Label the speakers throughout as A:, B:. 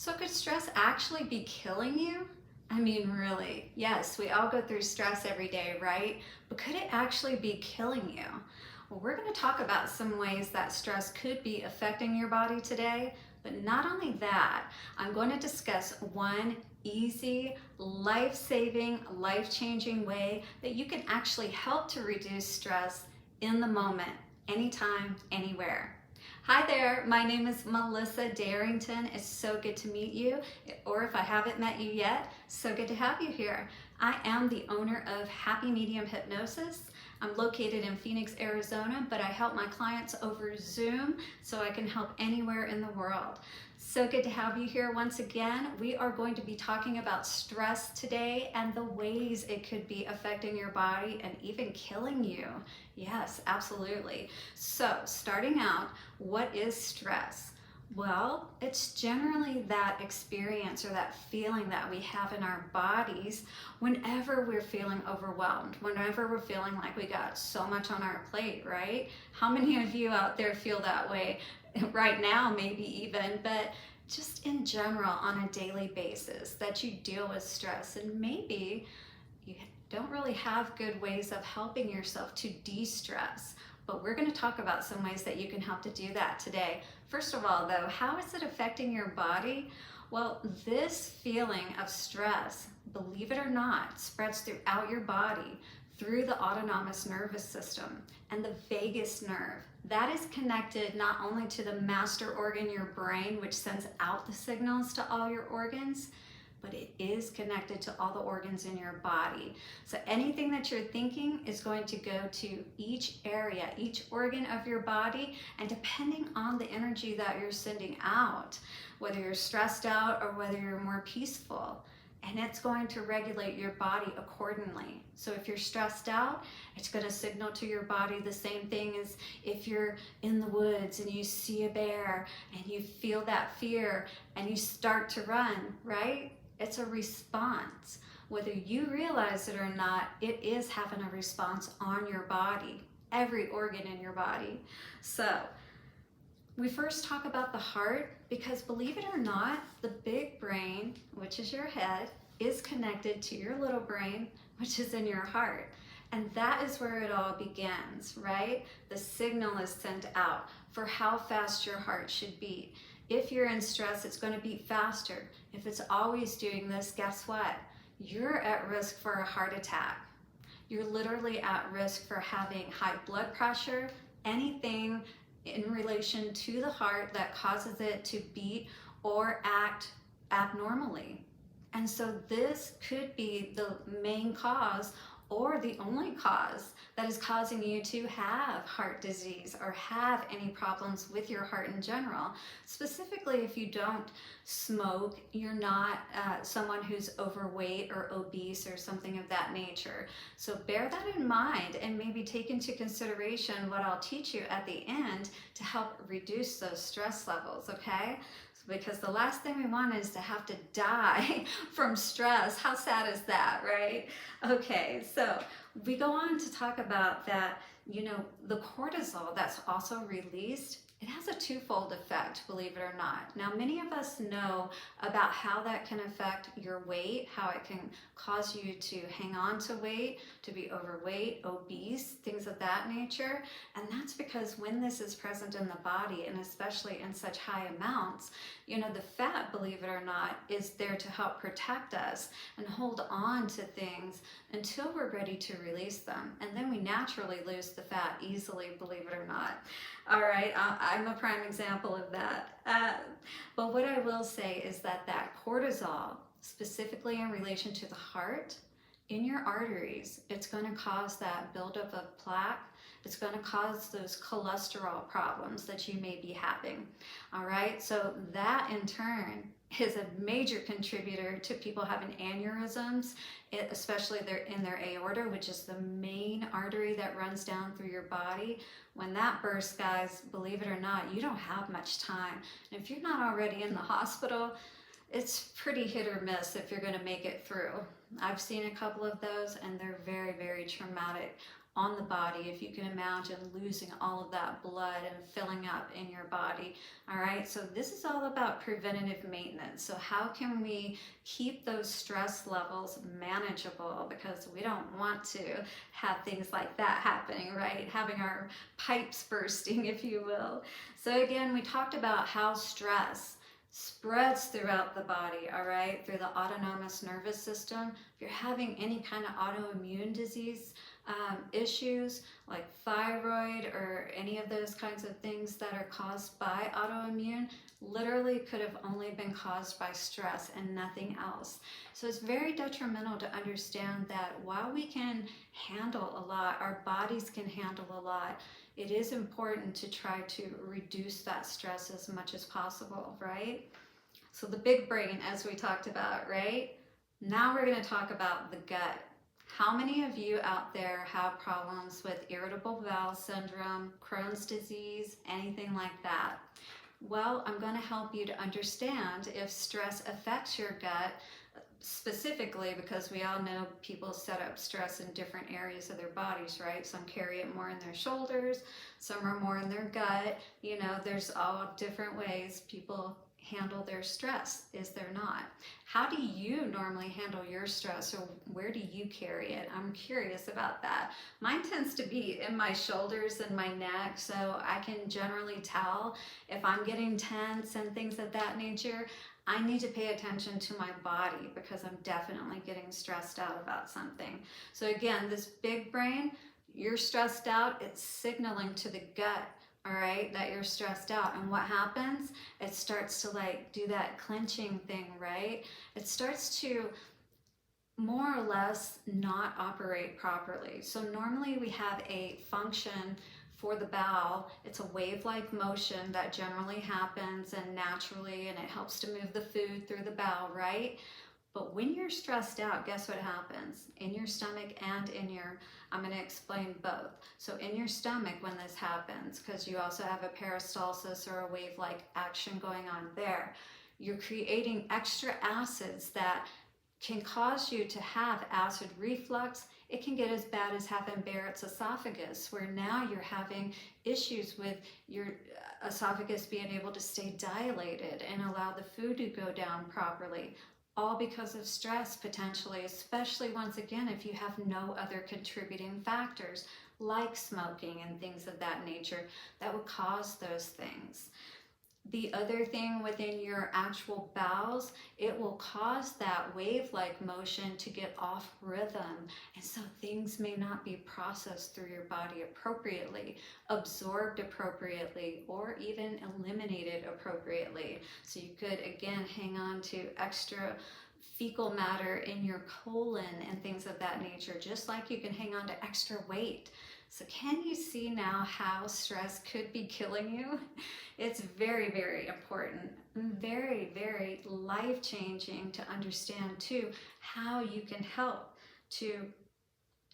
A: So could stress actually be killing you? I mean, really, yes, we all go through stress every day, right? But could it actually be killing you? Well, we're going to talk about some ways that stress could be affecting your body today. But not only that, I'm going to discuss one easy, life-saving, life-changing way that you can actually help to reduce stress in the moment, anytime, anywhere. Hi there, my name is Melissa Darrington. It's so good to meet you, or if I haven't met you yet, so good to have you here. I am the owner of Happy Medium Hypnosis. I'm located in Phoenix, Arizona, but I help my clients over Zoom so I can help anywhere in the world. So good to have you here once again. We are going to be talking about stress today and the ways it could be affecting your body and even killing you. Yes, absolutely. So starting out, what is stress? Well, it's generally that experience or that feeling that we have in our bodies whenever we're feeling overwhelmed, whenever we're feeling like we got so much on our plate, right? How many of you out there feel that way right now, maybe even, but just in general on a daily basis that you deal with stress, and maybe you don't really have good ways of helping yourself to de-stress. But we're going to talk about some ways that you can help to do that today. First of all, though, how is it affecting your body? Well, this feeling of stress, believe it or not, spreads throughout your body through the autonomous nervous system and the vagus nerve. That is connected not only to the master organ, your brain, which sends out the signals to all your organs, but it is connected to all the organs in your body. So anything that you're thinking is going to go to each area, each organ of your body, and depending on the energy that you're sending out, whether you're stressed out or whether you're more peaceful, and it's going to regulate your body accordingly. So if you're stressed out, it's going to signal to your body the same thing as if you're in the woods and you see a bear and you feel that fear and you start to run, right? It's a response. Whether you realize it or not, it is having a response on your body, every organ in your body. So we first talk about the heart because, believe it or not, the big brain, which is your head, is connected to your little brain, which is in your heart. And that is where it all begins, right? The signal is sent out for how fast your heart should beat. If you're in stress, it's going to beat faster. If it's always doing this, guess what? You're at risk for a heart attack. You're literally at risk for having high blood pressure, anything in relation to the heart that causes it to beat or act abnormally. And so this could be the main cause or the only cause that is causing you to have heart disease or have any problems with your heart in general. Specifically, if you don't smoke, you're not someone who's overweight or obese or something of that nature. So bear that in mind and maybe take into consideration what I'll teach you at the end to help reduce those stress levels, okay? Because the last thing we want is to have to die from stress. How sad is that, right? Okay, so we go on to talk about that, the cortisol that's also released, it has a twofold effect, believe it or not. Now, many of us know about how that can affect your weight, how it can cause you to hang on to weight, to be overweight, obese, things of that nature. And that's because when this is present in the body, and especially in such high amounts, the fat, believe it or not, is there to help protect us and hold on to things until we're ready to release them. And then we naturally lose the fat easily, believe it or not. All right, I'm a prime example of that. But what I will say is that cortisol, specifically in relation to the heart, in your arteries, it's going to cause that buildup of plaque. It's going to cause those cholesterol problems that you may be having. All right, so that in turn is a major contributor to people having aneurysms, especially in their aorta, which is the main artery that runs down through your body. When that bursts, guys, believe it or not, you don't have much time. And if you're not already in the hospital, it's pretty hit or miss if you're going to make it through. I've seen a couple of those and they're very, very traumatic. on the body. If you can imagine losing all of that blood and filling up in your body. All right, so this is all about preventative maintenance. So how can we keep those stress levels manageable, because we don't want to have things like that happening, right? Having our pipes bursting, if you will. So again, we talked about how stress spreads throughout the body, all right, through the autonomous nervous system. If you're having any kind of autoimmune disease issues like thyroid or any of those kinds of things that are caused by autoimmune, literally could have only been caused by stress and nothing else. So it's very detrimental to understand that while we can handle a lot, our bodies can handle a lot, it is important to try to reduce that stress as much as possible, right? So the big brain, as we talked about, right? Now we're going to talk about the gut. How many of you out there have problems with irritable bowel syndrome, Crohn's disease, anything like that? Well, I'm going to help you to understand if stress affects your gut specifically, because we all know people set up stress in different areas of their bodies, right? Some carry it more in their shoulders, some are more in their gut. You know, there's all different ways people handle their stress, is there not? How do you normally handle your stress, or where do you carry it? I'm curious about that. Mine tends to be in my shoulders and my neck, so I can generally tell if I'm getting tense and things of that nature. I need to pay attention to my body because I'm definitely getting stressed out about something. So again, this big brain, you're stressed out, it's signaling to the gut, all right, that you're stressed out. And what happens? It starts to like do that clenching thing, right? It starts to more or less not operate properly. So normally we have a function for the bowel. It's a wave-like motion that generally happens and naturally, and it helps to move the food through the bowel, right? But when you're stressed out, guess what happens? In your stomach and in your, I'm going to explain both. So in your stomach when this happens, because you also have a peristalsis or a wave-like action going on there, you're creating extra acids that can cause you to have acid reflux. It can get as bad as having Barrett's esophagus, where now you're having issues with your esophagus being able to stay dilated and allow the food to go down properly. All because of stress potentially, especially once again if you have no other contributing factors like smoking and things of that nature that would cause those things. The other thing within your actual bowels, it will cause that wave-like motion to get off rhythm. And so things may not be processed through your body appropriately, absorbed appropriately, or even eliminated appropriately. So you could, again, hang on to extra fecal matter in your colon and things of that nature, just like you can hang on to extra weight. So can you see now how stress could be killing you? It's very, very important, very, very life-changing to understand too how you can help to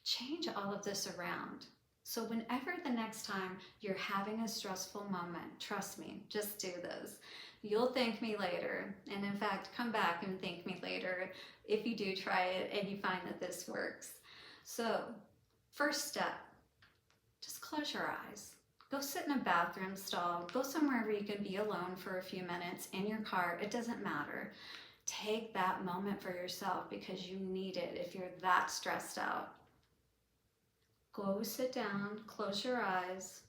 A: change all of this around. So whenever the next time you're having a stressful moment, trust me, just do this. You'll thank me later. And in fact, come back and thank me later if you do try it and you find that this works. So first step, just close your eyes. Go sit in a bathroom stall. Go somewhere where you can be alone for a few minutes, in your car. It doesn't matter. Take that moment for yourself because you need it if you're that stressed out. Go sit down, close your eyes.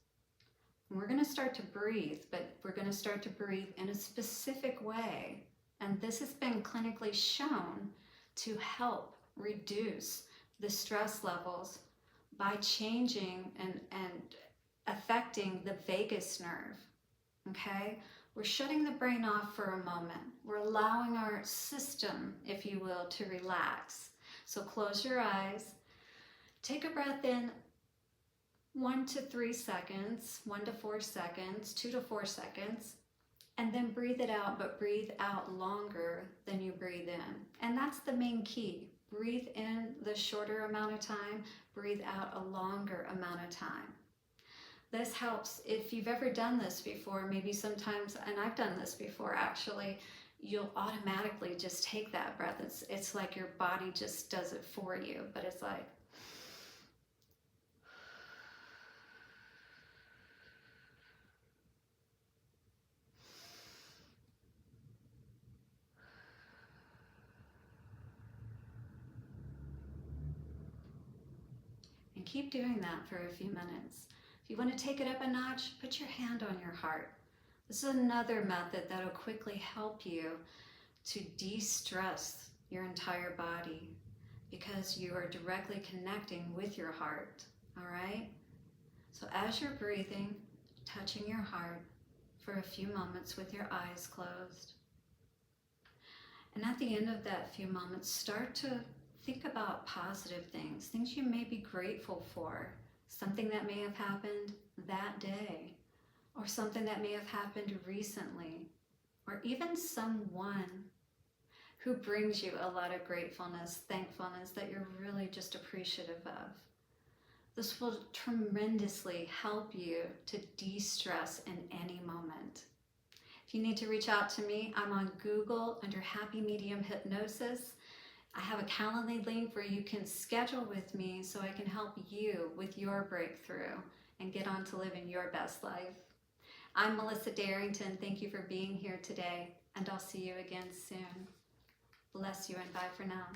A: And we're going to start to breathe, but we're going to start to breathe in a specific way. And this has been clinically shown to help reduce the stress levels by changing and affecting the vagus nerve, okay? We're shutting the brain off for a moment. We're allowing our system, if you will, to relax. So close your eyes, take a breath in 1 to 3 seconds, 1 to 4 seconds, 2 to 4 seconds, and then breathe it out, but breathe out longer than you breathe in. And that's the main key. Breathe in the shorter amount of time, breathe out a longer amount of time. This helps if you've ever done this before, maybe sometimes, and I've done this before actually, you'll automatically just take that breath. It's like your body just does it for you, but it's like, keep doing that for a few minutes. If you want to take it up a notch, put your hand on your heart. This is another method that will quickly help you to de-stress your entire body because you are directly connecting with your heart, all right? So as you're breathing, touching your heart for a few moments with your eyes closed. And at the end of that few moments, start to think about positive things, things you may be grateful for, something that may have happened that day, or something that may have happened recently, or even someone who brings you a lot of gratefulness, thankfulness that you're really just appreciative of. This will tremendously help you to de-stress in any moment. If you need to reach out to me, I'm on Google under Happy Medium Hypnosis. I have a Calendly link where you can schedule with me so I can help you with your breakthrough and get on to living your best life. I'm Melissa Darrington. Thank you for being here today, and I'll see you again soon. Bless you and bye for now.